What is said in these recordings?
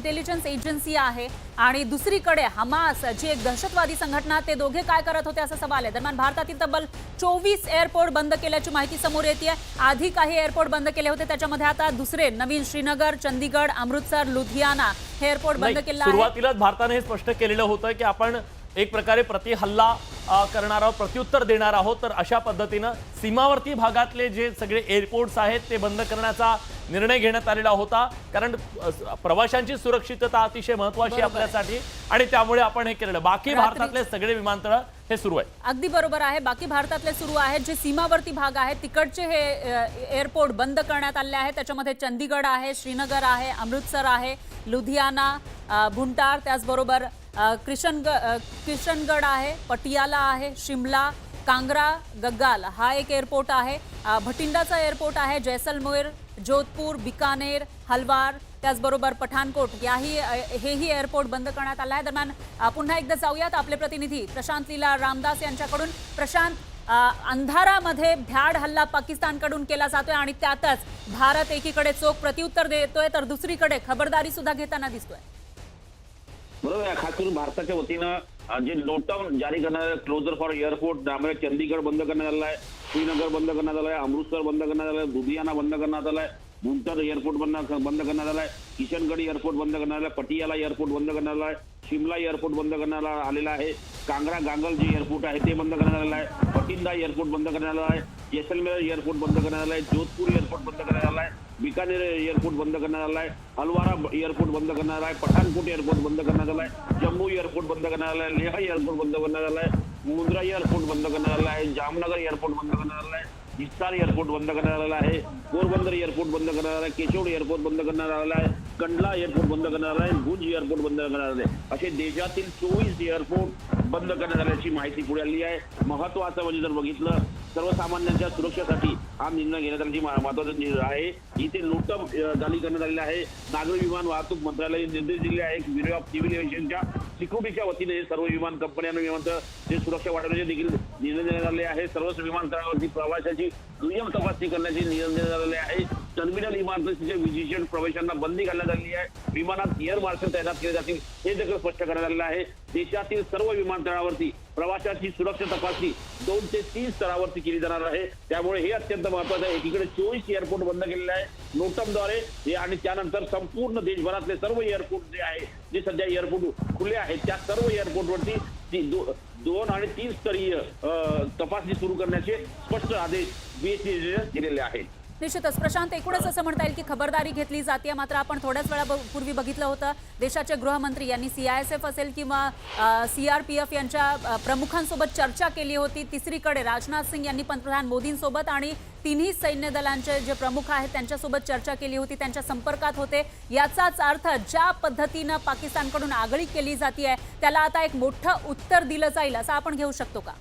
Intelligence agency आहे आणि दुसरीकडे हमास जी एक दहशतवादी संघटना, ते दोघे काय करत होते असा सवाल आहे। दरम्यान भारतातील तब्बल 24 एअरपोर्ट बंद केल्याची माहिती समोर येते। आधी काही एअरपोर्ट बंद केले होते, त्याच्यामध्ये आता दुसरे नवीन श्रीनगर, चंदीगड, अमृतसर, लुधियाना हे एअरपोर्ट बंद केले आहे। सुरुवातीलाच भारताने हे स्पष्ट केलेलं होतं की आपण एक प्रकारे प्रतिहल्ला करणार आहोत, प्रत्युत्तर देणार आहोत। तर अशा पद्धतीने सीमावर्ती भागातले जे सगळे एअरपोर्ट्स आहेत ते बंद करण्याचा निर्णय घेण्यात आलेला होता, कारण प्रवाशांची सुरक्षितता अतिशय महत्त्वाची आपल्यासाठी आणि त्यामुळे आपण हे केलेलं। बाकी भारतातले सगळे विमानतळ हे सुरू आहे। अगदी बरोबर आहे, बाकी भारतातले सुरू आहेत। जे सीमावर्ती भाग आहेत तिकडचे हे एअरपोर्ट बंद करण्यात आले आहेत। त्याच्यामध्ये चंदीगड आहे, श्रीनगर आहे, अमृतसर आहे, लुधियाना, भुंटार, त्याचबरोबर किशनगड आहे, पटियाला आहे, शिमला, कांगरा, गग्गाल हा एक एअरपोर्ट आहे, भटिंडाचा एअरपोर्ट आहे, जैसलमेर, जोधपूर, बिकानेर, हलवार, त्याचबरोबर पठाणकोट हेही एअरपोर्ट बंद करण्यात आला आहे। दरम्यान पुन्हा एकदा जाऊयात आपले प्रतिनिधी प्रशांत लीला रामदास यांच्याकडून। प्रशांत, अंधारामध्ये भ्याड हल्ला पाकिस्तानकडून केला जातोय आणि त्यातच भारत एकीकडे चोख प्रत्युत्तर देतोय तर दुसरीकडे खबरदारी सुद्धा घेताना दिसतोय। बरोबर आहे, खास करून भारताच्या वतीनं जे लॉकडाऊन जारी करणार क्लोजर फॉर एअरपोर्ट, त्यामुळे चंदीगड बंद करण्यात आला आहे, श्रीनगर बंद करण्यात आला आहे, अमृतसर बंद करण्यात आला आहे, लुधियाना बंद करण्यात आला आहे, भुंटार एअरपोर्ट बंद करण्यात आला आहे, किशनगड एअरपोर्ट बंद करण्यात आला आहे, पटियाला एअरपोर्ट बंद करण्यात आला आहे, शिमला एअरपोर्ट बंद करण्यात आलेला आहे, कांगरा गांगल जे एअरपोर्ट आहे ते बंद करण्यात आलेलं आहे, भटिंडा एअरपोर्ट बंद करण्यात आला आहे, जैसलमेर एअरपोर्ट बंद करण्यात आला आहे, जोधपूर एअरपोर्ट बंद करण्यात आला आहे, बिकानेर एअरपोर्ट बंद करण्यात आला आहे, हलवारा एअरपोर्ट बंद करण्यात आला आहे, पठाणकोट एअरपोर्ट बंद करण्यात आला आहे, जम्मू एअरपोर्ट बंद करण्यात आला आहे, लेह एअरपोर्ट बंद करण्यात आला आहे, मुंद्रा एअरपोर्ट बंद करण्यात आला आहे, जामनगर एअरपोर्ट बंद करण्यात आला आहे, हिसार एअरपोर्ट बंद करण्यात आला आहे, पोरबंदर एअरपोर्ट बंद करण्यात आला आहे, केशोड एअरपोर्ट बंद करण्यात आला आहे, कंडला एअरपोर्ट बंद करण्यात आला आहे, भुज एअरपोर्ट बंद करण्यात आले। असे देशातील 24 एअरपोर्ट बंद करण्यात आल्याची माहिती पुढे आली आहे। महत्त्वाचं म्हणजे जर बघितलं, सर्वसामान्यांच्या सुरक्षेसाठी हा निर्णय घेण्यात आल्याची महत्त्वाचा निर्णय आहे। इथे नोटम जारी करण्यात आलेला आहे। नागरी विमान वाहतूक मंत्रालयाने निर्देश दिले आहे की ब्युरो ऑफ सिव्हिल एव्हिएशनच्या सिक्युरिटीच्या वतीने सर्व विमान कंपन्यांना विमानतळ जे सुरक्षा वाढवण्याचे देखील निर्णय देण्यात आले आहे। सर्वच विमानतळावरती प्रवाशाची दुय्यम तपासणी करण्याचे निर्णय देण्यात आले आहे। टर्मिनल इमारतीच्या विशेष प्रवेशांना बंदी घालण्यात आली आहे। विमानात एअर मार्शल तैनात केले जातील हे देखील स्पष्ट करण्यात आलेलं आहे। देशातील सर्व विमानतळावरती प्रवाशाची सुरक्षा तपासणी 2 ते 3 स्तरावरती केली जाणार आहे। त्यामुळे हे अत्यंत महत्त्वाचं आहे। एकीकडे 24 एअरपोर्ट बंद केलेले आहे नोटमद्वारे हे, आणि त्यानंतर संपूर्ण देशभरातले सर्व एअरपोर्ट जे आहे, जे सध्या एअरपोर्ट खुले आहेत, त्या सर्व एअरपोर्टवरती 2 आणि 3 स्तरीय तपासणी सुरू करण्याचे स्पष्ट आदेश बीएससीने दिलेले आहेत। निश्चितच प्रशांत, एकूणच असं म्हणता येईल की खबरदारी घेतली जाते। मात्र आपण थोड्याच वेळापूर्वी बघितलं होतं, देशाचे गृहमंत्री यांनी सीआयएसएफ असेल किंवा सीआरपीएफ यांच्या प्रमुखांसोबत चर्चा केली होती। तिसरीकडे राजनाथ सिंग यांनी पंतप्रधान मोदींसोबत आणि तिन्ही सैन्य दलांचे जे प्रमुख आहेत त्यांच्यासोबत चर्चा केली होती, त्यांच्या संपर्कात होते। याचाच अर्थ ज्या पद्धतीनं पाकिस्तानकडून आगळीक केली जाते त्याला आता एक मोठं उत्तर दिलं जाईल असं आपण घेऊ शकतो का?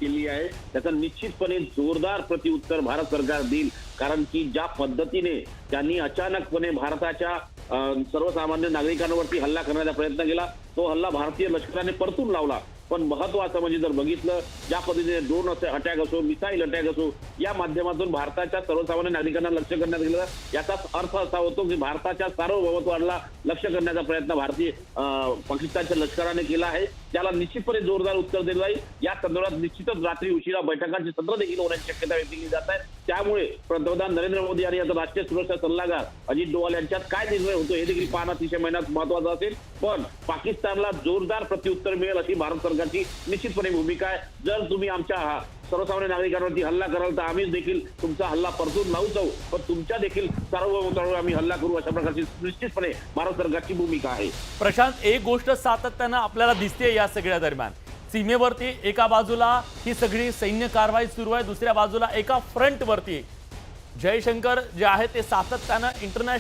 केली आहे त्याचा निश्चितपणे जोरदार प्रत्युत्तर भारत सरकार देईल, कारण की ज्या पद्धतीने त्यांनी अचानकपणे भारताच्या सर्वसामान्य नागरिकांवरती हल्ला करण्याचा प्रयत्न केला, तो हल्ला भारतीय लष्कराने परतून लावला। पण महत्त्वाचं म्हणजे जर बघितलं, ज्या पद्धतीने ड्रोन अटॅक असो, मिसाईल अटॅक असो, या माध्यमातून भारताच्या सर्वसामान्य नागरिकांना लक्ष करण्यात गेलं। याचाच अर्थ असा होतो की भारताच्या सार्वभौमत्वाला लक्ष करण्याचा प्रयत्न पाकिस्तानच्या लष्कराने केला आहे। त्याला निश्चितपणे जोरदार उत्तर दिलं जाईल। या संदर्भात निश्चितच रात्री उशिरा बैठकांची सत्र देखील होण्याची शक्यता व्यक्त केली जात आहे। त्यामुळे पंतप्रधान नरेंद्र मोदी आणि आता राष्ट्रीय सुरक्षा सल्लागार अजित डोवाल यांच्यात काय निर्णय होतो हे देखील पाहणं अतिशय महत्त्वाचं असेल। पण पाकिस्तानला जोरदार प्रत्युत्तर मिळेल अशी भारत सरकारची निश्चितपणे भूमिका आहे। जर तुम्ही आमच्या सर्वसामान्य नागरिकांवरती हल्ला कराल तर आम्ही देखील तुमचा हल्ला परतून लावू जाऊ, पण तुमच्या देखील सार्वभौमत्वावर आम्ही हल्ला करू, अशा प्रकारची निश्चितपणे भारत सरकारची भूमिका आहे। प्रशांत, एक गोष्ट सातत्यानं आपल्याला दिसते या सगळ्या दरम्यान, सीमेवरती एका बाजूला ही सगळी सैन्य कारवाई सुरू आहे, दुसऱ्या बाजूला एका फ्रंटवरती जयशंकर जे आहे ते सातत्यानं इंटरनॅशनल